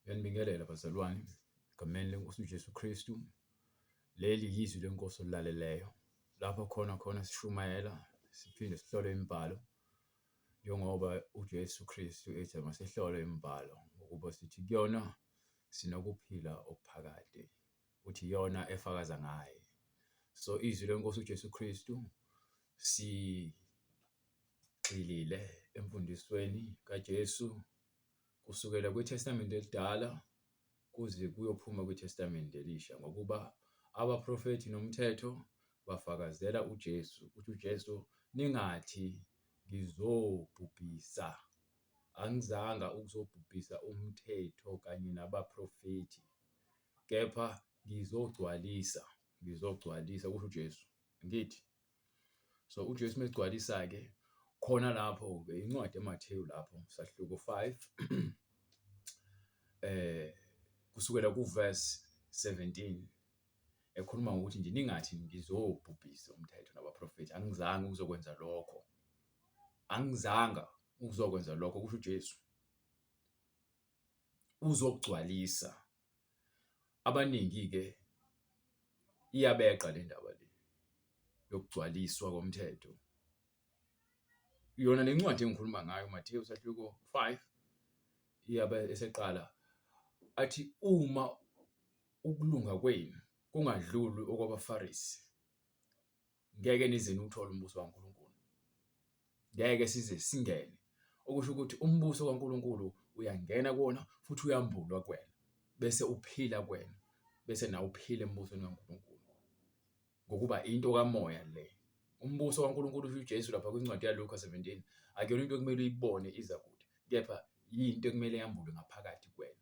Yanibingelela bazalwane, egameni leNkosi uJesu Kristu. Leli yizwi lenkosi olilaleleyo. Lapho khona sishumayela, siphinde sihlole imibhalo. Njengoba uJesu Kristu ethi masihlole imibhalo ngokuba sithi kuyona sinokuphila okuphakade. Uthi iyona efakaza ngaye. So izwi lenkosi uJesu Kristu sigxilile emfundisweni kaJesu kusukela kwiTestament elidala kuze kuyophuma kwiTestament elisha, ngokuba abaprofethi nomthetho bafakazela uJesu, uthi uJesu ningathi ngizobhubhisa. Angizanga ukuzobhubhisa umthetho kanye nabaprofethi, kepha ngizogcwalisa kusho uJesu, ngithi. So uJesu megcwalisa-ke khona lapho-ke incwadi yaMathewu lapho sahluko 5 kusukela kuverse 17 ekhuluma ngokuthi nje ningathi ngizobhubhisa umthetho nabaprofethi. Angizange ukuzokwenza lokho kusho uJesu. Uzokugcwalisa. Abaningi-ke iyabeqa le ndaba le yokugcwaliswa komthetho. Yona le ncwadi engikhuluma ngayo Mathewu sahluko 5 iyabe eseqala athi uma ukulunga kwenu kungadluli okwabaFarisi, ngeke nize niwuthole umbuso kaNkulunkulu. Ngeke size singene. Okusho ukuthi umbuso kaNkulunkulu uyangena kuwona futhi uyambulwa kuwena, bese uphila kuwena, bese nawe uphila embusweni kaNkulunkulu. Ngokuba into kamoya le. Umbuso kaNkulunkulu usho uJesu lapha kwincwadi yaLuka 17 akuyona into ekumele uyibone iza kude, kepha yinto ekumele yambulwe ngaphakathi kuwena.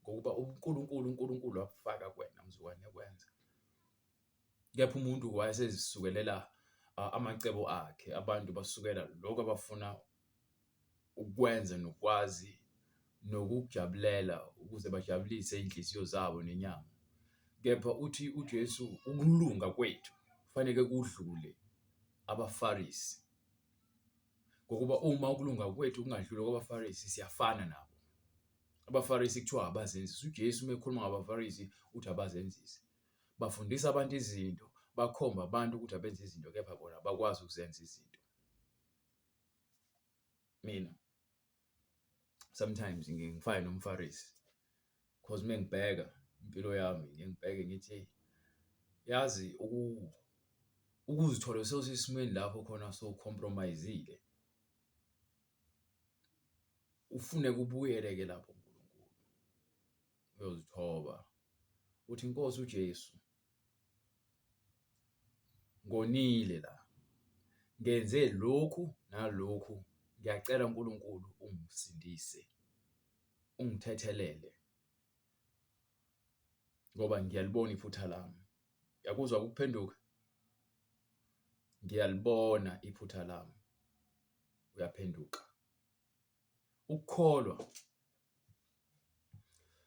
Ngokuba uNkulunkulu wafaka kuwena mzukwane yakwenza. Kepha umuntu wayesezisukelela amacebo akhe. Abantu basukela lokho abafuna ukwenza nokwazi nokujabulela ukuze bajabulise inhliziyo zabo nenyama. Kepha uthi uJesu ukulunga kwethu kufanele kudlule abaFarisi. Ngokuba uma ukulunga kwethu kungadluli kwabaFarisi siyafana nabo. AbaFarisi kuthiwa abazenzisi. uJesu mekhuluma ngabaFarisi uthi abazenzisi. Bafundisa abantu izinto, bakhomba abantu ukuthi abenze izinto, kepha bona bakwazi ukuzenza izinto. Mina sometimes ngifane nomFarisi because mengibheka impilo yami, ngibheke ngithi yazi ukuzithola sesimweni lapho khona compromise-ile. Ufune kubuyele-ke lapho uNkulunkulu uyozithoba. Uthi Nkosi uJesu, ngonile la, ngenze lokhu nalokhu, ngiyacela uNkulunkulu ungisindise, ungithethelele ngoba ngiyalibona iphutha lami. Yakuzwa ukuphenduka? Ngiyalibona iphutha lami. Uyaphenduka. Ukukholwa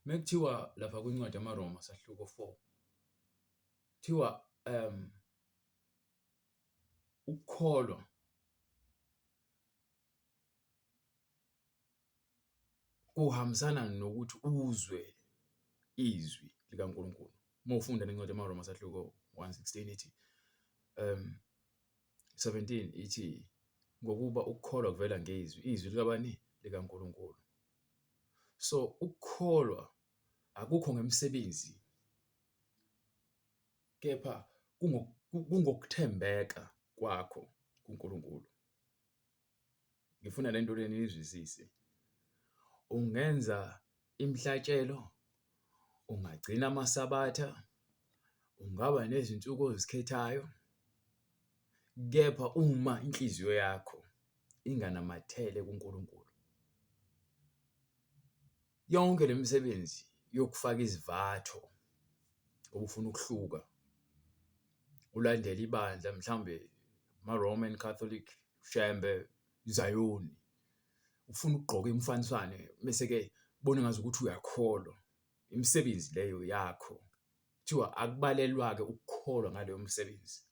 mekuthiwa lapha kwincwadi yamaRoma sahluko 4 kuthiwa ukukholwa kuhambisana nokuthi uzwe izwi likaNkulunkulu. Uma ufunda lencwadi yamaRoma sahluko 1:16 ithi 17 ithi ngokuba ukukholwa kuvela izwi likabani? LikaNkulunkulu. So ukukholwa akukho ngemisebenzi, kepha kungokuthembeka kwakho kuNkulunkulu. Ngifuna lento leni nizwisise. Ungenza imhlatshelo, ungagcina amasabatha, ungaba nezinsuku ozikhethayo, kepha uma inhliziyo yakho inganamathele kuNkulunkulu, yonke le misebenzi yokufaka izivatho obufuna ukuhluka, ulandela ibandla mhlambe ma-Roman Catholic, Shembe, Zayoni, ufuna ukugqoka imfaniswane bese-ke bona ngazi ukuthi uyakholwa, imisebenzi leyo yakho. Kuthiwa akubalelwa-ke ukukholwa ngaleyo msebenzi.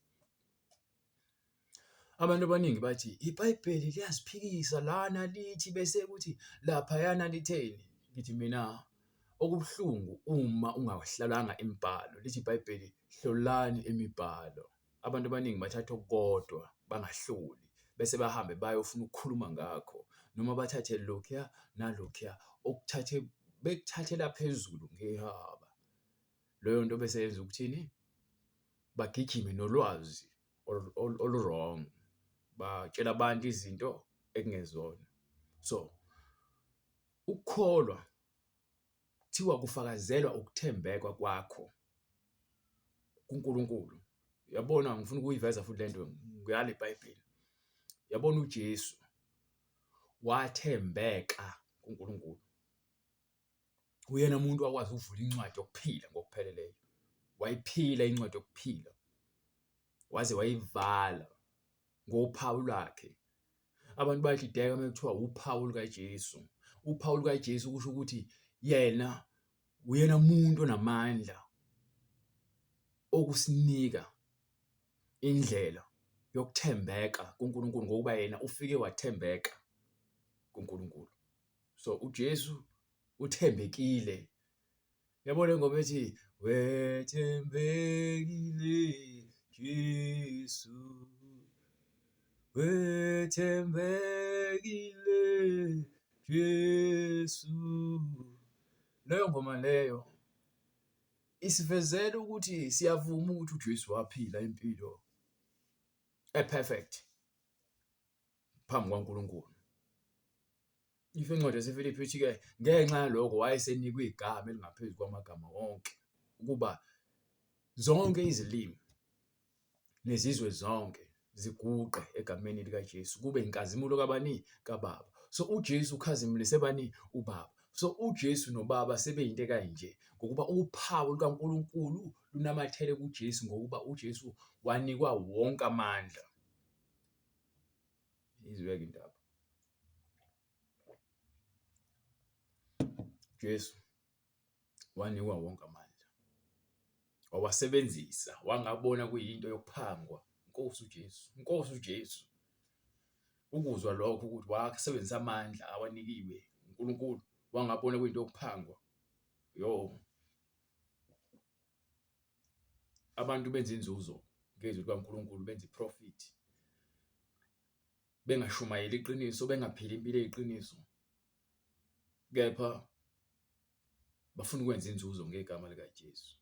Abantu abaningi bathi iBhayibheli liyaziphikisa lana lithi bese kuthi laphayana litheni. Ngithi mina okubuhlungu uma ungahlalanga imibhalo. Lithi iBhayibheli, hlolani imibhalo. Abantu abaningi bathatha okukodwa bangahloli bese bahambe bayofuna ukukhuluma ngakho noma bathathe lokhuya nalokhuya bekuthathela phezulu ngehaba. Leyo nto bese yenza ukuthini? Bagijime nolwazi olu-wrong, batshela abantu izinto ekungezona. So ukukholwa kuthiwa kufakazelwa ukuthembeka kwakho kuNkulunkulu. Uyabona, ngifuna ukuyiveza futhi lento ngale iBhayibheli. Yabona uJesu wathembeka kuNkulunkulu. Uyena umuntu wakwazi ukuvula incwadi yokuphila ngokupheleleyo. Wayiphila incwadi yokuphila. Waze wayivala ngophawu lwakhe. Abantu bayadideka mekuthiwa uphawu lukaJesu. Uphawu lukaJesu kusho ukuthi yena uyena umuntu onamandla okusinika indlela yokuthembeka kuNkulunkulu ngokuba yena ufike wathembeka kuNkulunkulu. So uJesu uthembekile. Yabona ingoma ethi wethembekile Jesu, wethembekile Jesu. Leyo ngoma leyo isivezela ukuthi siyavuma ukuthi uJesu waphila impilo perfect phambi kwaNkulunkulu. Ife incwadi yaseFilipi ithi-ke ngenxa yalokho wayesenikwe igama elingaphezu kwamagama wonke, ukuba zonke izilimi nezizwe zonke ziguqe egameni likaJesu, kube inkazimulo kabani? KaBaba. So uJesu ukhazimulise bani? uBaba. So uJesu noBaba sebeyinto kanje ngokuba uphawu lukaNkulunkulu lunamathele kuJesu ngokuba uJesu wanikwa wonke amandla. Izweke indaba. Jesu wanikwa wonke amandla. Wawasebenzisa, wangabona kuyinto yokuphangwa. Inkosi uJesu, Inkosi uJesu. Ukuzwa lokho ukuthi wasebenzisa amandla awanikiwe uNkulunkulu, wangabona kuyinto yokuphangwa. Abantu benza inzuzo ngezwi likaNkulunkulu, benza iprofit. Bengashumayeli iqiniso, bengaphili impilo eyiqiniso. Kepha bafuna ukwenza inzuzo ngegama likaJesu.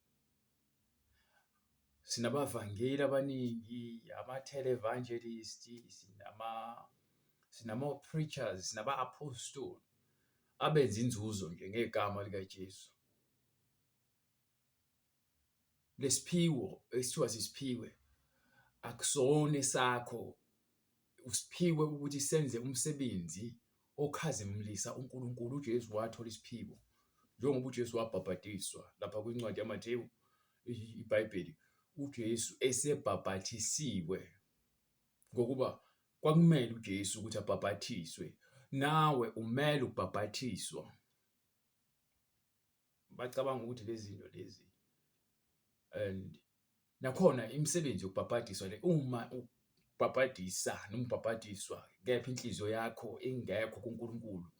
Sinabavangeli abaningi, ama-televangelist, sinama-preachers, sinaba-apostoli abenza inzuzo nje ngegama likaJesu. Lesiphiwo esithiwa sisiphiwe akusona esakho, usiphiwe ukuthi senze umsebenzi okhazimulisa uNkulunkulu. uJesu wathola isiphiwo njengoba uJesu wabhabhadiswa lapha kwincwadi yaMathewu iBhayibheli. uJesu esebhabhathisiwe ngokuba kwakumele uJesu ukuthi abhabhathiswe, nawe umele ukubhabhathiswa. Bacabanga ukuthi lezi zinto lezi and nakhona imisebenzi yokubhabhadiswa le, uma ubhabhadisa noma ubhabhadiswa kepha inhliziyo yakho ingekho kuNkulunkulu,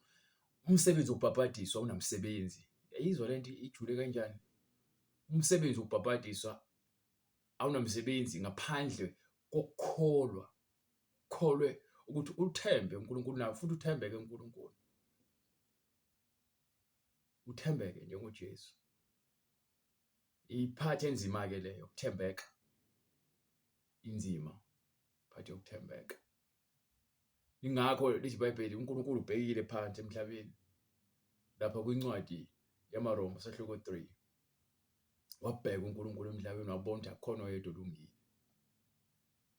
umsebenzi wokubhabhadiswa unamsebenzi. Yizwa lento ijule kanjani? Umsebenzi wokubhabhadiswa awunamsebenzi ngaphandle kokukholwa. Kholwe ukuthi uthembe uNkulunkulu nawe futhi uthembeke uNkulunkulu. Uthembeke njengoJesu. Iphathi enzima ke leyo, ukuthembeka. Inzima phathi yokuthembeka. Ingakho lithi iBhayibheli uNkulunkulu ubhekile phansi emhlabeni lapha kwincwadi yamaRoma sahloko 3. Wabheka uNkulunkulu emhlabeni wabona ukuthi akhona oyedwa olungile.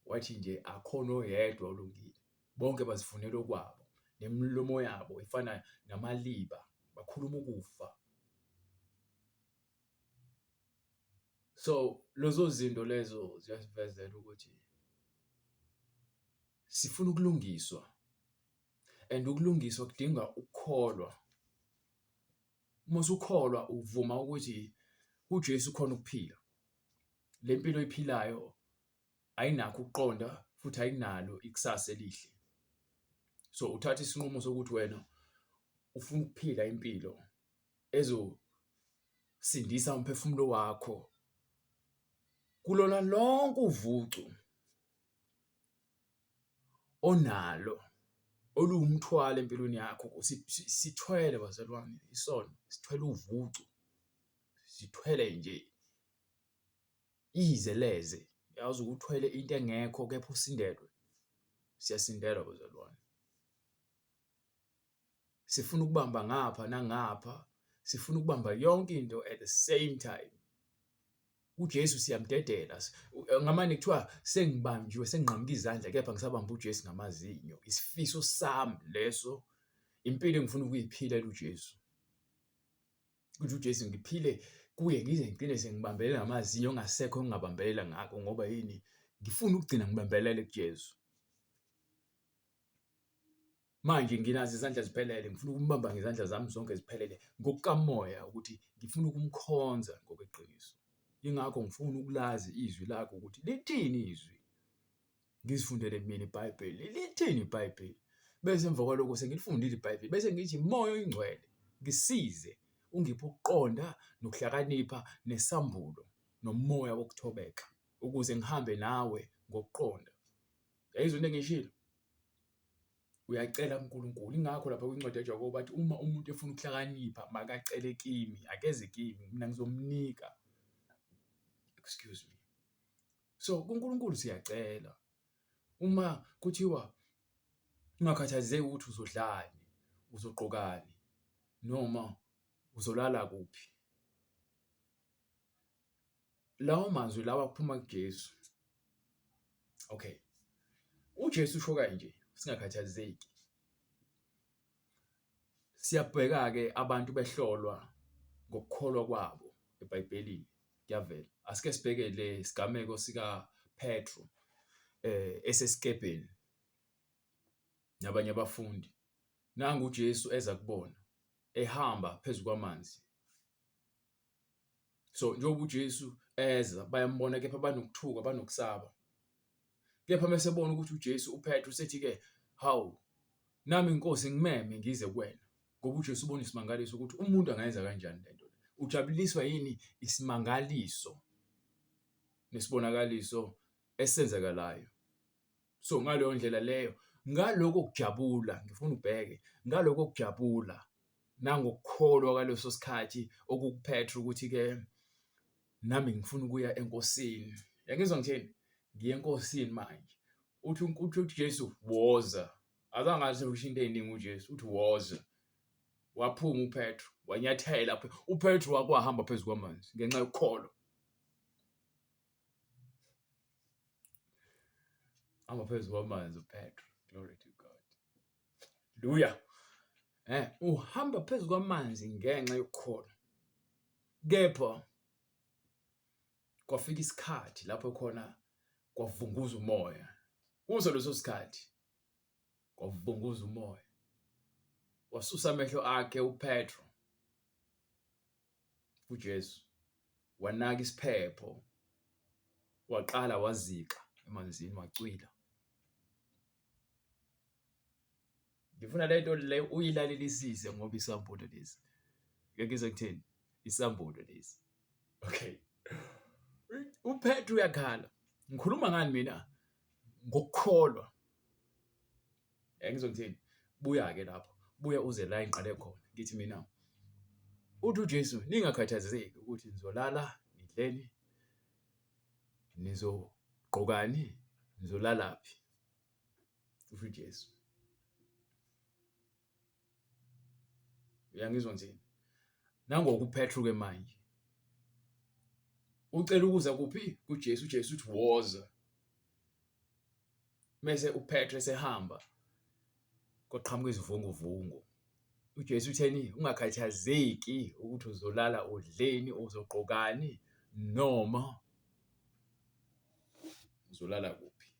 Wathi nje akhona oyedwa olungile. Bonke bazifunela okwabo, nemilomo yabo ifana namaliba, bakhuluma ukufa. So lezo zinto lezo ziyasivezela ukuthi sifuna ukulungiswa, and ukulungiswa kudinga ukukholwa. Uma usukholwa uvuma ukuthi uJesu khona ukuphila. Le mpilo oyiphilayo ayinakho ukuqonda futhi ayinalo ikusasa elihle. So uthatha isinqumo sokuthi wena ufuna ukuphila impilo sindisa umphefumulo wakho kulona lonke uvucu onalo oluwumthwalo empilweni yakho. Sithwele bazalwane isono, sithwele uvucu, sithwele nje izeleze. Yazi ukuthwele into engekho kepha usindelwe. Siyasindelwa bazalwane. Sifuna ukubamba ngapha nangapha, sifuna ukubamba yonke into at the same time. uJesu siyamdedela. Ngamanye kuthiwa sengibanjiwe, senginqamuka izandla kepha ngisabamba uJesu ngamazinyo. Isifiso sami leso, impilo engifuna ukuyiphilela uJesu. Ukuthi uJesu ngiphile kuye ngize ngigcine sengibambelela ngamazinyo, ongasekho engingabambelela ngakho. Ngoba yini? Ngifuna ukugcina ngibambelele kuJesu. Manje nginazo izandla ziphelele, ngifuna ukumbamba ngezandla zami zonke ziphelele ngokukamoya, ukuthi ngifuna ukumkhonza ngokweqiniso. Yingakho ngifuna ukulazi izwi lakho ukuthi lithini izwi. Ngizifundele mina iBhayibheli, lithini iBhayibheli. Bese emva kwalokho sengilifundile iBhayibheli, bese ngithi Moya Oyingcwele ngisize, ungiphe ukuqonda nokuhlakanipha nesambulo nomoya wokuthobeka, ukuze ngihambe nawe ngokuqonda. Yayizwa into engiyishilo? Uyacela uNkulunkulu. Ingakho lapha kwincwadi yaJakobe bathi uma umuntu efuna ukuhlakanipha makacele kimi, akeze kimi, mina ngizomnika. Excuse me. So kuNkulunkulu siyacela. Uma kuthiwa ungakhathazeki ukuthi uzodlani, uzogqokani, noma uzolala kuphi, lawo mazwi lawa aphuma kuJesu. Okay. uJesu usho kanje, singakhathazeki. Siyabheka-ke abantu behlolwa ngokukholwa kwabo eBhayibhelini. Kuyavela. Asike sibheke le sigameko sika Petro esesikebheni nabanye abafundi. Nangu uJesu eza kubona ehamba phezu kwamanzi. So njengoba uJesu eza bayambona, kepha banokuthuka, banokusaba. Kepha mesebona ukuthi uJesu uPetro sethi-ke, hawu, nami Nkosi ngimeme ngize kuwena. Ngoba uJesu ubona isimangaliso ukuthi umuntu angayenza kanjani lento. Ujabuliswa yini? Isimangaliso nesibonakaliso esenzakalayo. So ngaleyo ndlela leyo, ngaloko kujabula, ngifuna ubheke, ngaloko kujabula nangokukholwa kwaleso sikhathi okukuPetro ukuthi-ke nami ngifuna ukuya enkosini. Yangizwa ngithini? Ngiye enkosini manje. Uthi uJesu woza. Azange asho into eziningi uJesu, uthi woza. Waphuma uPetro, wanyathela. uPetro wakwahamba phezu kwamanzi ngenxa yokukholwa. Hamba phezu kwamanzi uPetro. Glory to God. Hallelujah. Uhamba phezu kwamanzi ngenxa yokukholwa. Kepha kwafika isikhathi lapho khona kwavunguza umoya. Kuso leso sikhathi kwavunguza umoya. Wasusa amehlo akhe uPetro uJesu, wanaka isiphepho, waqala wazika emanzini, wacwila. Ngifuna lento le uyilalelisise ngoba isambulo lesi. Ngeke kuthini? Isambulo lesi. Okay. uPetro uyakhala. Ngikhuluma ngani mina? Ngokukholwa. Ngizokuthini? Buya-ke lapho. Buya uze la engiqale khona. Ngithi mina, uthi uJesu, ningakhathazeki ukuthi nizolala, nidleni, nizogqokani, nizolalaphi. Usho uJesu. Uyangizwa ngithini? Nangoku uPetro-ke manje ucela ukuza kuphi? kuJesu. uJesu uthi woza. Mase uPetro esehamba kwaqhamuka izivunguvungu. uJesu utheni? Ungakhathazeki ukuthi uzolala udleni, uzogqokani, noma uzolala kuphi.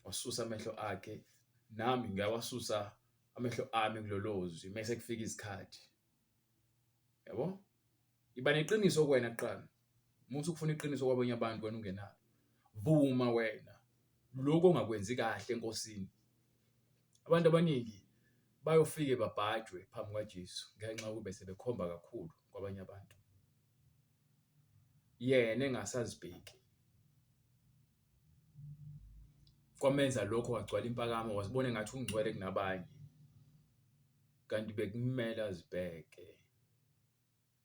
Wasusa amehlo akhe, nami ngiyawasusa amehlo ami kulolozwi mase kufika isikhathi. Yabo? Iba neqiniso kuwena kuqala. Muthi ukufuna iqiniso kwabanye abantu wena ungenalo. Vuma wena lokho ongakwenzi kahle enkosini. Abantu abaningi bayofike babhajwe phambi kwaJesu ngenxa yokuba sebekhomba kakhulu kwabanye abantu, yena engasazibheki. Kwamenza lokho wagcwala impakamo, wazibona engathi ungcwele kunabanye, kanti bekumele azibheke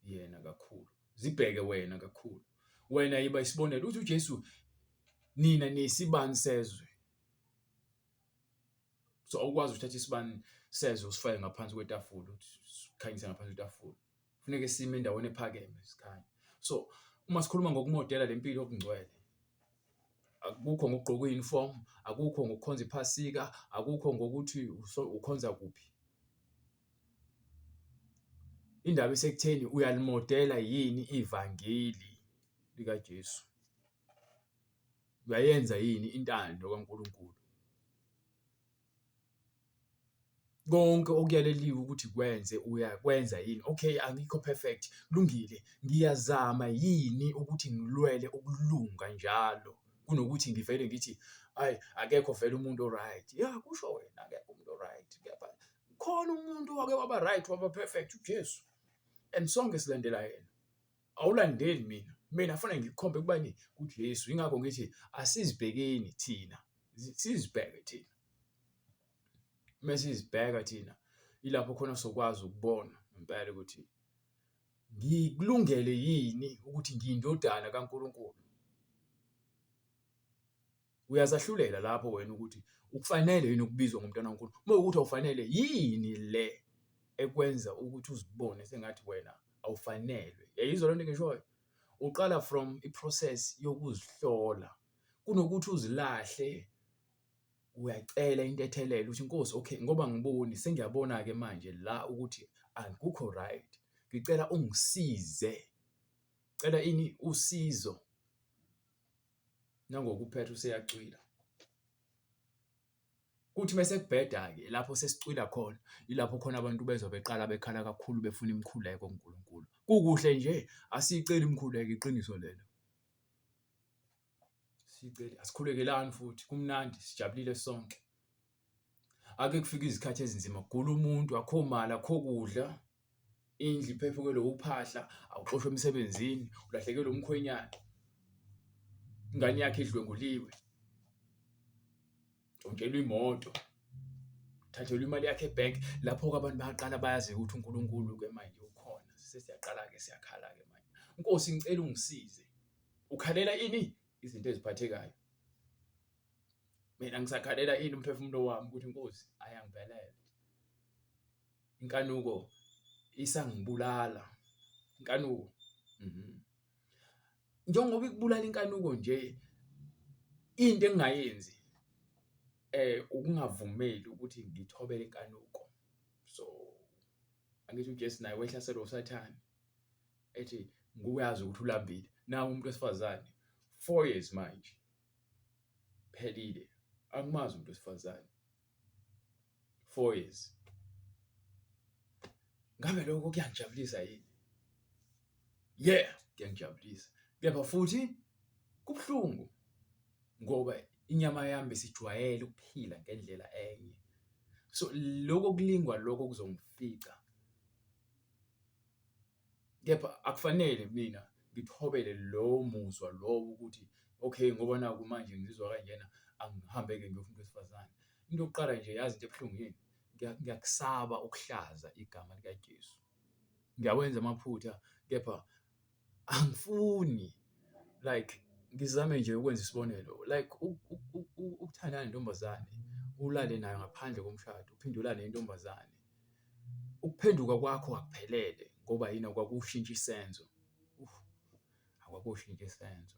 yena kakhulu. Zibheke wena kakhulu. Wena yiba isibonelo. Uthi uJesu, nina nisibani sezwe. So awukwazi ukuthatha isibani sezwe usifake ngaphansi kwetafula, ukhanyise ngaphansi kwetafula. Kufuneka sime endaweni ephakeme sikhanya. So uma sikhuluma ngokumodela lempilo yobungcwele, akukho ngokugqoka uniform, akukho ngokukhonza iphasika, akukho ngokuthi ukhonza kuphi. Indaba isekutheni uyalimodela yini ivangeli likaJesu. Uyayenza yini intando kaNkulunkulu. Konke okuyaleliwe ukuthi kwenze uyakwenza yini. Okay, angikho perfect, kulungile. Ngiyazama yini ukuthi ngilwele ukulunga njalo kunokuthi ngivele ngithi hayi akekho vele umuntu oright. Yeah, kusho wena akekho umuntu oright. Kepha khona umuntu wake waba right waba perfect, uJesu. And sonke silandela yena. Awulandeli mina. Mina fanele ngikhombe kubani kuJesu. Ingakho ngithi asizibhekeni thina. Sizibheke thina. Mase sizibheka thina ilapho khona sokwazi ukubona ngempela ukuthi ngikulungele yini ukuthi ngiyindodana kaNkulunkulu. Uyazahlulela lapho wena ukuthi ukufanele yini ukubizwa ngumntwana kaNkulunkulu. Uma ukuthi awufanele yini le ekwenza ukuthi uzibone sengathi wena awufanelwe. Yayizwa lento ngishoyo. Uqala from iprocess yokuzihlola kunokuthi uzilahle. Uyacela into ethelele uthi Nkosi, okay, ngoba ngiboni sengiyabona ke manje la ukuthi akukho right. Ngicela ungisize. Cela ini usizo. Nangokuphetha useyacwila. Kuthi mase kubheda ke lapho sesicwila khona, ilapho khona abantu bezwe beqala bekhala kakhulu befuna imkhuleko kuNkulunkulu. Kukuhle nje, asicela imkhuleko iqiniso lelo. Sicela asikhulekelani futhi kumnandi sijabulile sonke. Ake kufika izikhathi ezinzima kugula umuntu akho mali akho kudla, indlu iphephukelwe uphahla, awuxoshwe emsebenzini, ulahlekelwe umkhwenyana, ingane yakhe idlwenguliwe, ntshontshelwe imoto, thathelwe imali yakhe ebank. Lapho abantu bayaqala bayazi ukuthi uNkulunkulu ke manje ukhona. Sesiyaqala ke siyakhala ke manje. Nkosi ngicela ungisize. Ukhalela ini? Izinto eziphathekayo. Mina ngisakhalela ini umphefumulo wami ukuthi Nkosi ayangivelele. Inkanuko isangibulala. Inkanuko. Njengoba ikubulala inkanuko nje into engingayenzi ukungavumeli ukuthi ngithobele inkanuko. So angithi uJesu naye wehlaselwa uSathane ethi nguyazi ukuthi ulambile. Nawe umuntu wesifazane 4 years manje phelile akumazi umuntu wesifazane 4 years. Ngabe lokho kuyangijabulisa yini? Yeah, kuyangijabulisa. Kepha futhi kubhlungu ngoba inyama yami besijwayele ukuphila ngendlela enye. So lokho kulingwa lokho kuzongifica. Kepha akufanele mina ngithobele lo muzwa lo ukuthi okay ngoba naku manje ngizizwa kanjena angihambe ke ngiyofuna wesifazane. Into yokuqala nje yazi into ebhlungu yini? Ngiyakusaba ukuhlaza igama likaJesu. Ngiyawenza amaphutha kepha angifuni like ngizame nje ukwenza isibonelo like ukuthandana nentombazane ulale nayo ngaphandle komshado uphinde ulale nentombazane. Ukuphenduka kwakho akuphelele ngoba yini akwakushintsha isenzo. Akwakushintsha isenzo.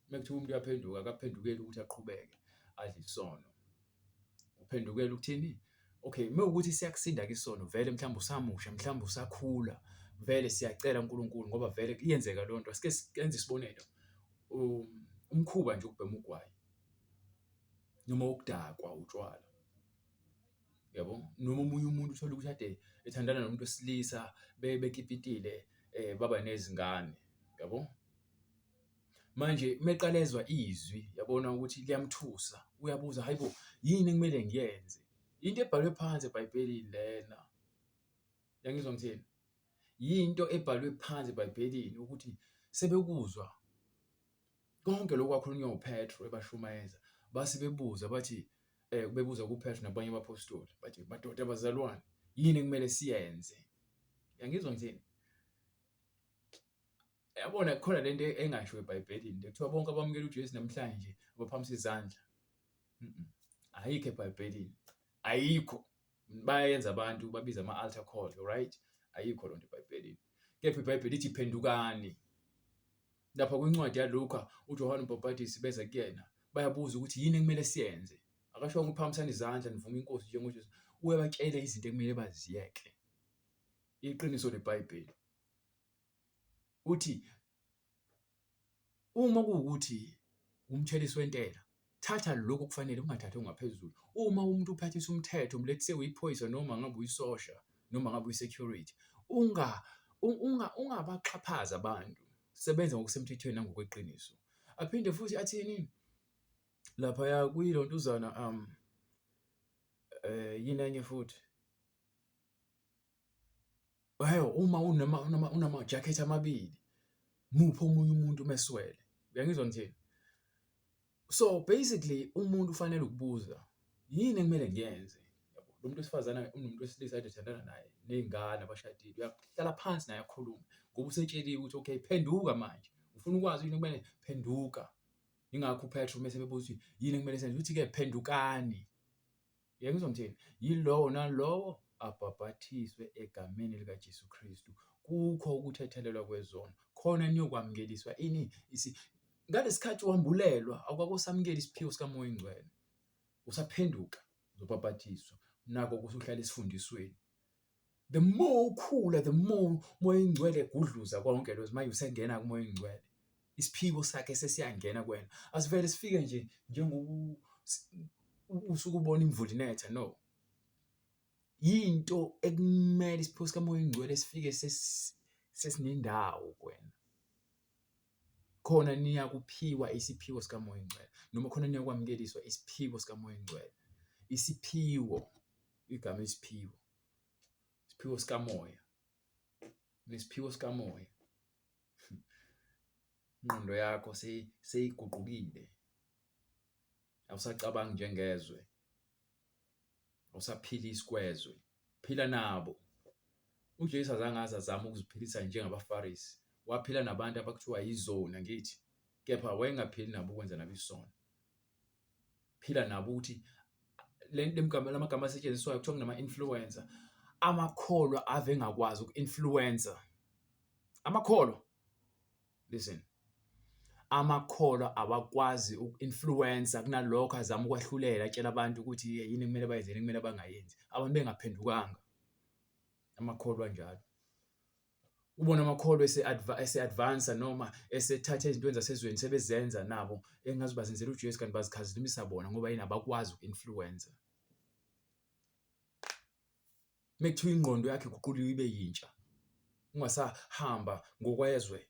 Mekuthiwa umuntu uyaphenduka akaphendukeli ukuthi aqhubeke adle isono. Uphendukela ukuthini? Okay, mewukuthi siyakusinda ke isono vele mhlawumbe usamusha, mhlawumbe usakhula, vele siyacela uNkulunkulu ngoba vele iyenzeka lonto. Sike senze isibonelo. Umkhuba nje ukubhema ugwayi. Noma ukudakwa utshwala. Yabo? Noma umunye umuntu uthola ukuthi ade ethandana nomuntu wesilisa bekipitile baba nezingane. Yabo? Manje meqalezwa izwi yabona ukuthi liyamthusa. Uyabuza hayibo yini kumele ngiyenze? into ebhalwe phansi eBhayibhelini lena. Yangizwa ngithini? Yinto ebhalwe phansi eBhayibhelini ukuthi sebekuzwa konke lokhu kwakhulunywa uPetro ebashumayeza. Base bebuza bathi bebuza kuPetro nabanye abapostoli bathi madoda abazalwane yini ekumele siyenze? Yangizwa ngithini? Yabona khona lento engasho eBhayibhelini kuthiwa bonke abamukela uJesu namhlanje abaphakamisa izandla. Ayikho eBhayibhelini. Ayikho. Bayenza abantu babiza ama-altar call, right? Ayikho lonto eBhayibhelini. Kepha iBhayibheli lithi phendukani. Lapha kwincwadi yaLuka uJohane uMbhaphatisi beza kuyena bayabuza ukuthi yini ekumele siyenze. Akasho ukuphakamisana izandla nivume inkosi njengoJesu. Uyabatshela izinto ekumele baziyeke. Iqiniso leBhayibheli. Uthi uma kuwukuthi umthelisi wentela thatha lokho kufanele ungathathi ongaphezulu. Uma umuntu uphathisa umthetho mlethise uyiphoyisa noma ngabe uyisosha noma ngabe uyisecurity ungabaxhaphaza abantu. Sebenza ngokusemthethweni nangokweqiniso. Aphinde futhi athini lapha ya kuyilontuzana yini enye futhi. Uma unama jacket amabili mupho omunye umuntu meswele. Uyangizwa ngithini? So basically umuntu ufanele ukubuza yini ekumele ngiyenze. Yabo lo muntu wesifazana unomuntu wesilisa ade ethandana naye nezingane abashadile. Uyahlala phansi naye akhulume ngoba usetsheliwe ukuthi okay phenduka manje. Ufuna ukwazi yini ekumele phenduka. Ingakho uPetro mase bebuza ukuthi yini ekumele senze uthi ke phendukani. Uyangizwa ngithini? Yilowo nalowo abhabhathiswe egameni likaJesu Kristu. Kukho ukuthethelelwa kwezono. Khona niyokwamukeliswa ini ngalesikhathi wambulelwa akwakusamukela isiphiwo sikaMoya Ingcwele. Usaphenduka uzobhabhathiswa. Nako kusuhlala esifundisweni. The more ukhula the more Moya Ingcwele egudluza konke lokho manje usengena kuMoya Ingcwele. Isiphiwo sakhe sesiyangena kuwena. Asivele sifike nje njengoku usuku ubona imvula inetha no. Yinto ekumele isiphiwo sikaMoya Ingcwele sifike sesinendawo kuwena. Khona niyakuphiwa isiphiwo sikaMoya Ingcwele noma khona niyakwamukeliswa isiphiwo sikaMoya Ingcwele. Isiphiwo igama isiphiwo. Isiphiwo sikaMoya. Nesiphiwo sikaMoya. Ingqondo yakho seyiguqukile. Awusacabangi njengezwe. Awusaphili isikwezwe. Phila nabo. uJesu azange azama ukuziphilisa njengabaFarisi. Waphila nabantu abakuthiwa yizona ngithi. Kepha wayengaphili nabo ukwenza nabo isono. Phila nabo ukuthi lamagama asetshenziswayo kuthiwa kunama-influencer. Amakholwa ave ngakwazi uku-influencer. Amakholwa. Listen. Amakholwa awakwazi uku-influencer kunalokho azama ukwahlulela atshela abantu ukuthi yini kumele bayenze yini kumele bangayenzi. Abantu bengaphendukanga. Amakholwa njalo. Ubona amakholwa ese-advance noma esethatha izinto zasezweni sebezenza nabo engazi bazenzela uJesu kanti bazikhazimisa bona ngoba yini abakwazi uku-influencer. Mekuthiwa ingqondo yakhe iguquliwe ibe yintsha. Ungasahamba ngokwezwe.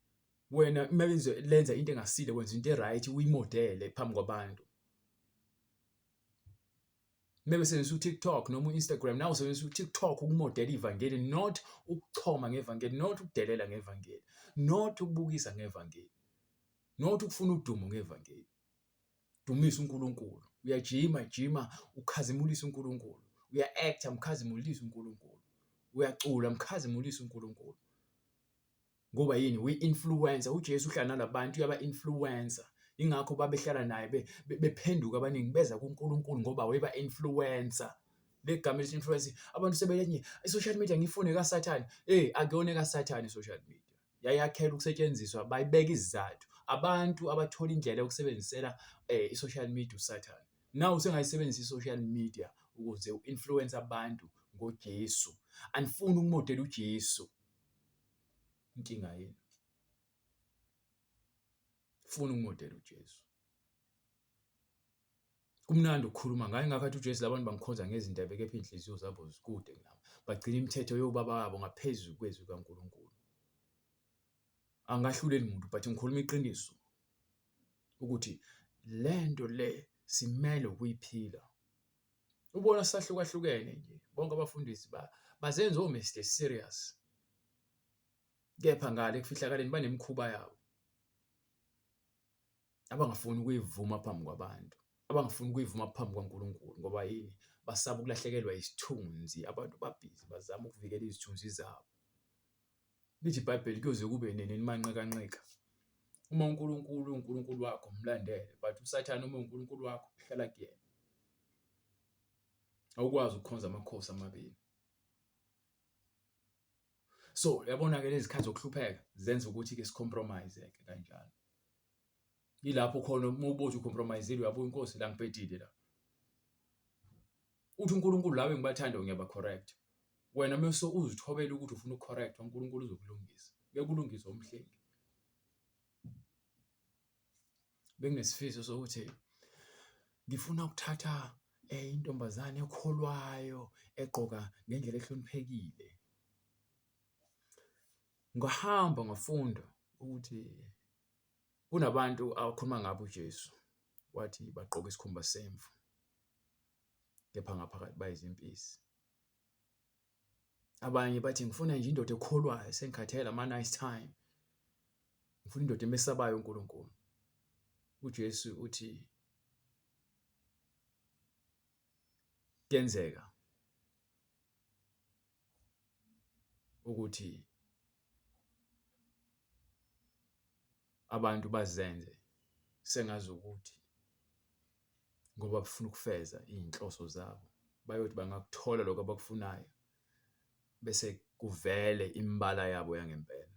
Wena manje lenza into engasile wenza into eright uyimodele phambi kwabantu. Maybe usebenzisa uTikTok noma uInstagram nawe usebenzisa uTikTok ukumodela ivangeli not ukuchoma ngevangeli not ukudelela ngevangeli not ukubukisa ngevangeli not ukufuna udumo ngevangeli. Dumisa uNkulunkulu. Uyajima ukhazimulisa uNkulunkulu. Uya-acta mkhazimulisa uNkulunkulu. Uyacula mkhazimulisa uNkulunkulu. Ngoba yini we-influencer uJesu uhlala nalabantu uyaba-influencer. Ingakho babehlala naye bephenduka abaningi beza kuNkulunkulu ngoba weba-influencer. Legama le-influencer abantu sebeyenye i-social media ngifune kaSathane. Akuyona kaSathane i-social media. Yayakhela ukusetshenziswa bayibeka izizathu. Abantu abathola indlela yokusebenzisela i-social media uSathane. Nawe usengayisebenzisa i-social media ukuze u-influence abantu ngoJesu. Anifuni ukumodela uJesu. Inkinga yini? Funa ukumodela uJesu. Kumnandi ukukhuluma ngaye ngakhathi uJesu labantu bangikhonza ngezindebe kepha inhliziyo zabo zikude nami. Bagcina imithetho yobaba wabo ngaphezulu kwezwi kaNkulunkulu. Angahluleli umuntu but ngikhuluma iqiniso ukuthi lento le simele ukuyiphila. Ubona sahlukahlukene nje bonke abafundisi bazenza o-Mr Serious, kepha ngale kufihlakaleni banemikhuba yabo abangafuni ukuyivuma phambi kwabantu, abangafuni ukuyivuma phambi kwaNkulunkulu. Ngoba yini? Basaba ukulahlekelwa isithunzi. Abantu babhizi bazama ukuvikela izithunzi zabo. Lithi iBhayibheli kuyoze kube nini manqikanqika. Uma uNkulunkulu uNkulunkulu wakho mlandele, but uSathane uma uNkulunkulu wakho hlala kuyena. Awukwazi ukukhonza amakhosi amabili. So yabona-ke lezi khathi zokuhlupheka zenza ukuthi-ke sicompromise-ke kanjalo. Yilapho khona uma ubothi ucompromise-ile uyabuya inkosi la ngibhedile la. Uthi uNkulunkulu lawe ngibathanda ngiyaba-correct. Wena mase uzithobela ukuthi ufuna ukucorrect, uNkulunkulu uzokulungisa. Uyakulungisa umhlengi. Benginesifiso sokuthi ngifuna ukuthatha intombazane ekholwayo egqoka ngendlela ehloniphekile. Ngahamba ngafunda ukuthi kunabantu akhuluma ngabo uJesu wathi bagqoka isikhumba semvu, kepha ngaphakathi bayizimpisi. Abanye bathi ngifuna nje indoda ekholwayo, sengikhathele ama-nice time, ngifuna indoda emesabayo uNkulunkulu. uJesu uthi kuyenzeka ukuthi abantu bazenze sengazi ukuthi ngoba bafuna ukufeza iy'nhloso zabo, bayothi bangakuthola lokho abakufunayo bese kuvele imbala yabo yangempela.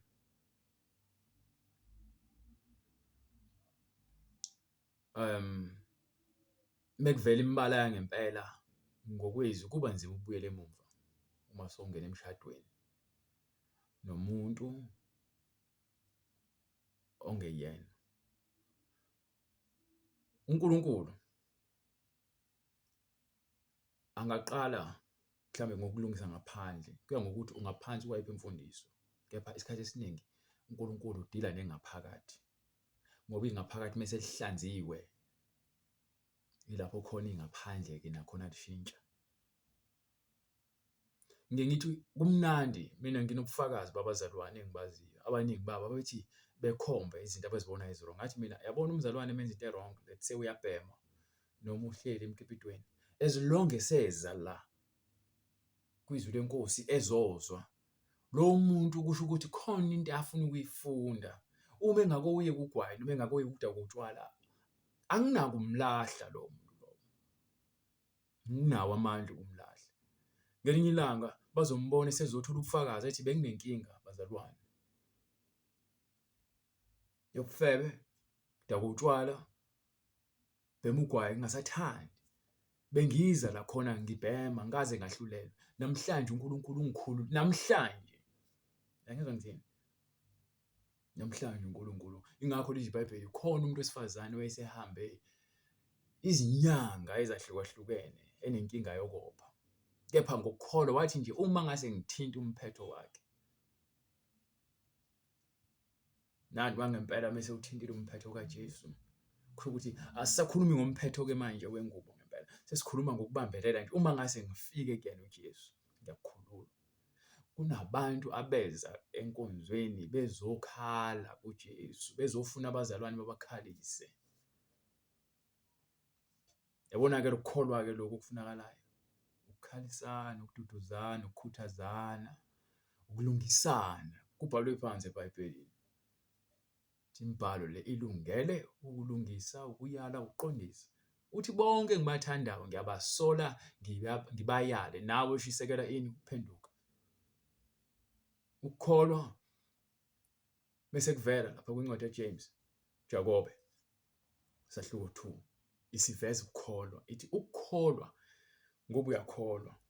Mekuvela imbala yangempela ngokwezwi kuba nzima ukubuyela emuva uma sowungena emshadweni nomuntu ongeyena. uNkulunkulu angaqala mhlambe ngokulungisa ngaphandle, kuya ngokuthi ungaphansi kwayiphi imfundiso. Kepha isikhathi esiningi uNkulunkulu udila nengaphakathi, ngoba ingaphakathi mase lihlanziwe yilapho khona ingaphandle-ke nakhona lishintsha. Ngike ngithi kumnandi, mina nginobufakazi babazalwane engibaziyo, abaningi babo abethi bekhomba izinto abazibona ezi-wrong. Ngathi mina yabona umzalwane menza into e-wrong, let's say uyabhema noma uhleli emkipitweni, as long eseza la kwizwi lenkosi ezozwa, lowo muntu kusho ukuthi khona into afuna ukuyifunda. Uma engakoyeka ugwayi noma engakoyeka ukudakwa utshwala, anginako umlahla lowo muntu lowo, nginawo amandla ukumlahla. Ngelinye ilanga bazombona esezothola ubufakazi ethi benginenkinga bazalwane yobufebe, dakwa utshwala, bhema ugwayi ngingasathandi. Bengiza la khona ngibhema ngaze ngahlulelwa. Namhlanje uNkulunkulu ungikhulu, namhlanje. Angizwa ngithini? Namhlanje uNkulunkulu. Ingakho lithi iBhayibheli khona umuntu wesifazane wayesehambe izinyanga ezahlukahlukene enenkinga yokopha. Kepha ngokukholwa wathi nje uma ngase ngithinta umphetho wakhe. Nanti wangempela mase uthintile umphetho kaJesu. Kusho ukuthi asisakhulumi ngomphetho-ke manje wengubo ngempela. Sesikhuluma ngokubambelela nje. Uma ngase ngifike kuyena uJesu, ngiyakukhulula. Kunabantu abeza enkonzweni bezokhala kuJesu, bezofuna abazalwane babakhalise. Yabona-ke lokukholwa-ke lokhu okufunakalayo. Ukukhalisana, ukududuzana, ukukhuthazana, ukulungisana. Kubhalwe phansi eBhayibhelini. Imibhalo le ilungele ukulungisa, ukuyala, ukuqondisa. Uthi bonke engibathandayo ngiyabasola, ngibayale. Nawe ushisekela ini? Ukuphenduka. Ukukholwa bese kuvela lapha kwincwadi kaJames, Jakobe, sahluko 2, isiveza ukukholwa. Ithi ukukholwa ngoba uyakholwa.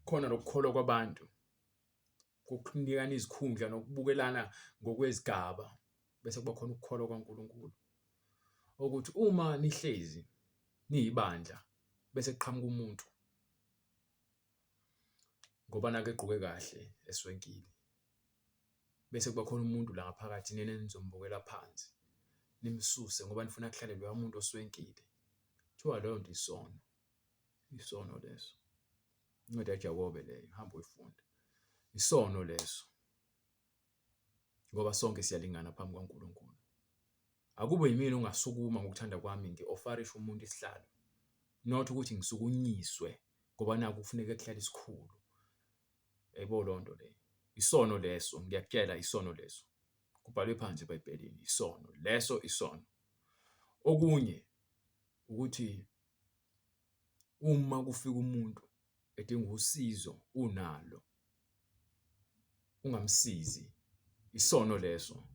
Khona lokukholwa kwabantu kukunikana izikhundla nokubukelana ngokwezigaba, bese kuba khona ukukholwa kwaNkulunkulu. Ukuthi uma nihlezi niyibandla bese kuqhamuka umuntu ngoba nake egqoke kahle eswenkile, bese kuba khona umuntu la ngaphakathi nina nizombukela phansi, nimsuse ngoba nifuna kuhlale loya muntu oswenkile. Kuthiwa leyo nto isono. isono leso. Incwadi kaJakobe leyo, hamba uyifunda. Isono leso. Ngoba sonke siyalingana phambi kaNkulunkulu. Akube yimina ongasukuma ngokuthanda kwami ngi-ofarishe umuntu isihlalo. Not ukuthi ngisukunyiswe ngoba naku kufuneka kuhlale isikhulu. Yebo lonto le. Isono leso, ngiyakutshela isono leso. Kubhalwe phansi eBhayibhelini isono, leso isono. Okunye ukuthi uma kufika umuntu edinga usizo unalo ungamsizi, isono leso.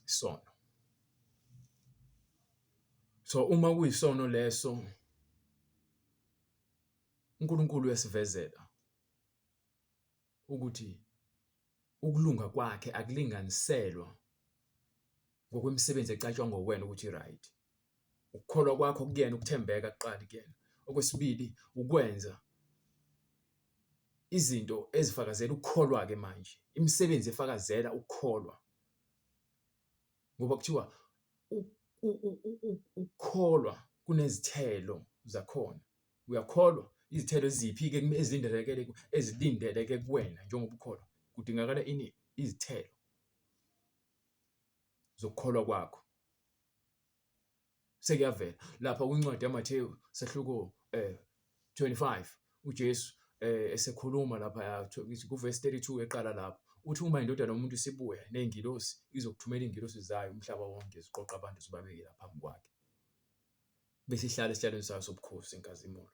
Isono. So uma kuyisono leso uNkulunkulu uyasivezela ukuthi ukulunga kwakhe akulinganiselwa ngokwemisebenzi ecatshangwa nguwena ukuthi right. Ukukholwa kwakho kuyena, ukuthembeka kuqala kuyena. Okwesibili ukwenza izinto ezifakazela ukukholwa ke manje, imisebenzi efakazela ukukholwa. Ngoba kuthiwa ukukholwa kunezithelo zakhona. Uyakholwa izithelo eziphi ke ezilindeleke kuwena njengoba ukholwa. Kudingakala ini? Izithelo zokukholwa kwakho. Sekuyavela lapha kwincwadi yaMathewu sehluko 25 uJesu esekhuluma lapha kuverse 32 eqala lapho. Uthi uma indodana yomuntu isibuya nezingilosi izokuthumela izingilosi zayo umhlaba wonke ziqoqa abantu zibabekela phambi kwakhe. Bese ihlala esihlalweni sayo sobukhosi inkazimulo.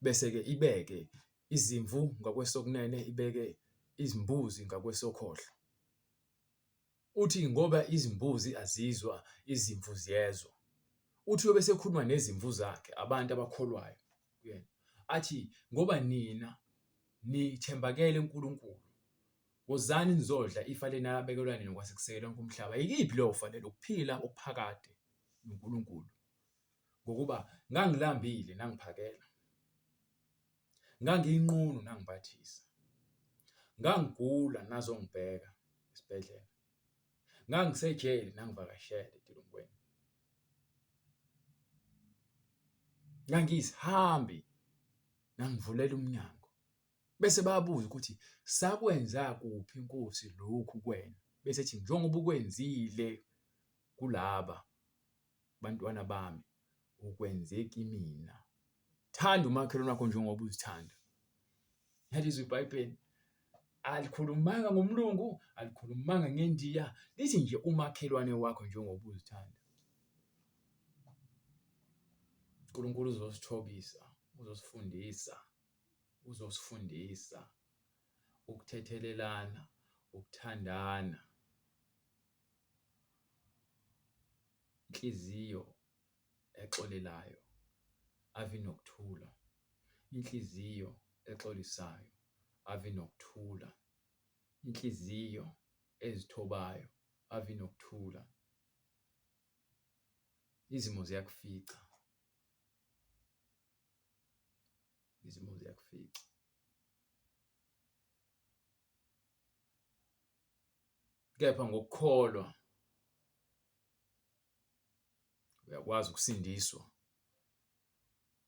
Bese ke ibeke izimvu ngakwesokunene, ibeke izimbuzi ngakwesokhohlo. Uthi ngoba izimbuzi azizwa, izimvu ziyezwa. Uthi uyobe sekhuluma nezimvu zakhe, abantu abakholwayo kuyena. Athi ngoba nina nithembakele uNkulunkulu, wozani nizodla ifa lena abekelwa nina kwasekuseni komhlaba. Yikiphi leyo fa lelo? Ukuphila okuphakade noNkulunkulu. Ngokuba ngangilambile nangiphakela. Ngangiyinqunu nangibathisa. Ngangigula nazongibheka esibhedlela. Ngangisejele nangivakashele edolobheni. Ngangiyisihambi nangivulela umnyango. Bese bayabuza ukuthi sakwenza kuphi inkosi lokhu kuwena? Bese ethi njengoba ukwenzile kulaba bantwana bami ukwenze kimina. Thanda umakhelwane wakho njengoba uzithanda. Yalizwe iBhayibheli alikhulumanga ngomlungu, alikhulumanga ngendiya, lithi nje umakhelwane wakho njengoba uzithanda. uNkulunkulu uzosithobisa, uzosifundisa ukuthethelelana, ukuthandana. Inhliziyo exolelayo ave nokuthula. Inhliziyo exolisayo ave nokuthula. Inhliziyo ezithobayo ave nokuthula. Izimo ziyakufica. Izimo ziyakufica. Kepha ngokukholwa uyakwazi ukusindiswa.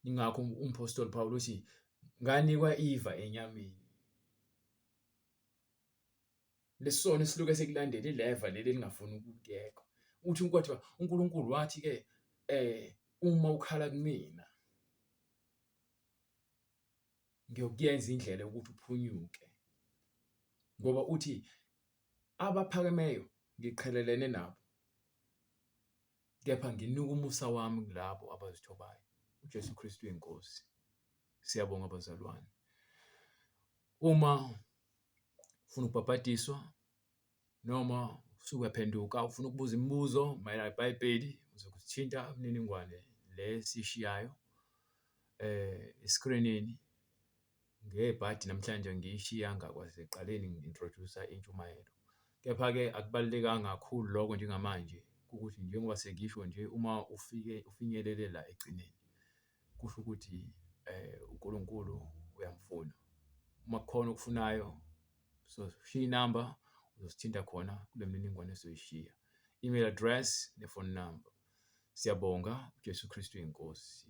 Ingakho umpostoli Paul uthi nganikwa iva enyameni. Lesono esiluke sekulandela ileva leli elingafuni ukuyeka. Uthi kodwa uNkulunkulu wathi ke uma ukhala kumina ngiyokuyenza indlela ukuthi uphunyuke. Ngoba uthi abaphakemeyo ngiqhelelene nabo. Kepha nginika umusa wami kulabo abazithobayo. uJesu Kristu inkosi. Siyabonga bazalwane. Uma ufuna ukubhabhadiswa noma usuyaphenduka ufuna ukubuza imibuzo mayelana neBhayibheli uzokusithinta imininingwane lesishiyayo escreenini ngebhadi namhlanje ngiyishiya ngakwaseqaleni ngi-introduce intshumayelo. Kepha ke akubalekanga kakhulu lokho njengamanje ukuthi njengoba sengisho nje uma ufinyelele la egcineni kusho ukuthi uNkulunkulu uyamfuna. Uma kukhona okufunayo so shiya inamba uzosithinta khona kule mininingwane esoyishiya. Email address ne phone number. Siyabonga uJesu Kristu inkosi.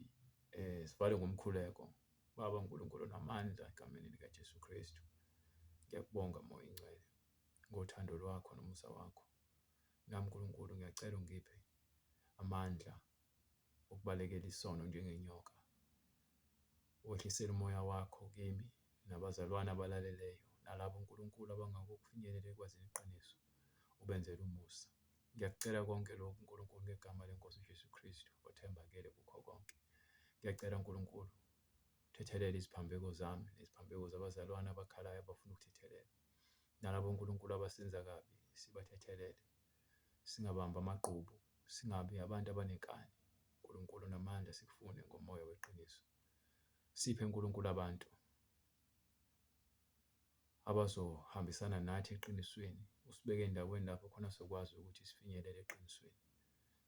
Sivale ngomkhuleko. Baba uNkulunkulu namandla egameni likaJesu Kristu. Ngiyakubonga Moya Ingcwele ngothando lwakho nomusa wakho. Nami uNkulunkulu ngiyacela ungiphe amandla okubalekela isono njengenyoka. Wehlisele umoya wakho kimi nabazalwane abalaleleyo nalabo uNkulunkulu abangakufinyelela ekwazini iqiniso. Ubenzele umusa. Ngiyakucela konke lokhu uNkulunkulu ngegama lenkosi uJesu Kristu othembakele kukho konke. Ngiyacela uNkulunkulu uthethelele iziphambeko zami neziphambeko zabazalwane abakhalayo abafuna ukuthethelela. Nalabo uNkulunkulu abasenza kabi sibathethelele. Singabambi amagqubu, singabi abantu abanenkani. uNkulunkulu namandla sikufune ngomoya weqiniso. Siphe uNkulunkulu abantu abazohambisana nathi eqinisweni. Usibeke endaweni lapho khona sokwazi ukuthi sifinyelele eqinisweni.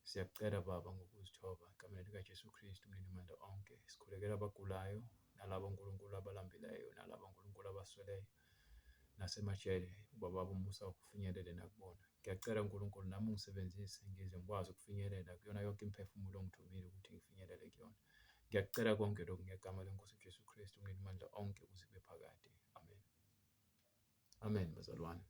Siyakucela Baba ngokuzithoba egameni likaJesu Kristu umninimandla onke. Sikhulekela abagulayo nalabo uNkulunkulu abalambileyo nalabo uNkulunkulu abasweleyo nasemajele uba Baba umusa ukufinyelele nakubona. Ngiyacela uNkulunkulu nami ungisebenzise ngize ngikwazi ukufinyelela kuyona yonke imiphefumulo ongithumile ukuthi ngifinyelele kuyona. Ngiyakucela konke lokhu ngegama lenkosi uJesu Kristu umninimandla onke uze kube phakade. Amen. Amen bazalwane.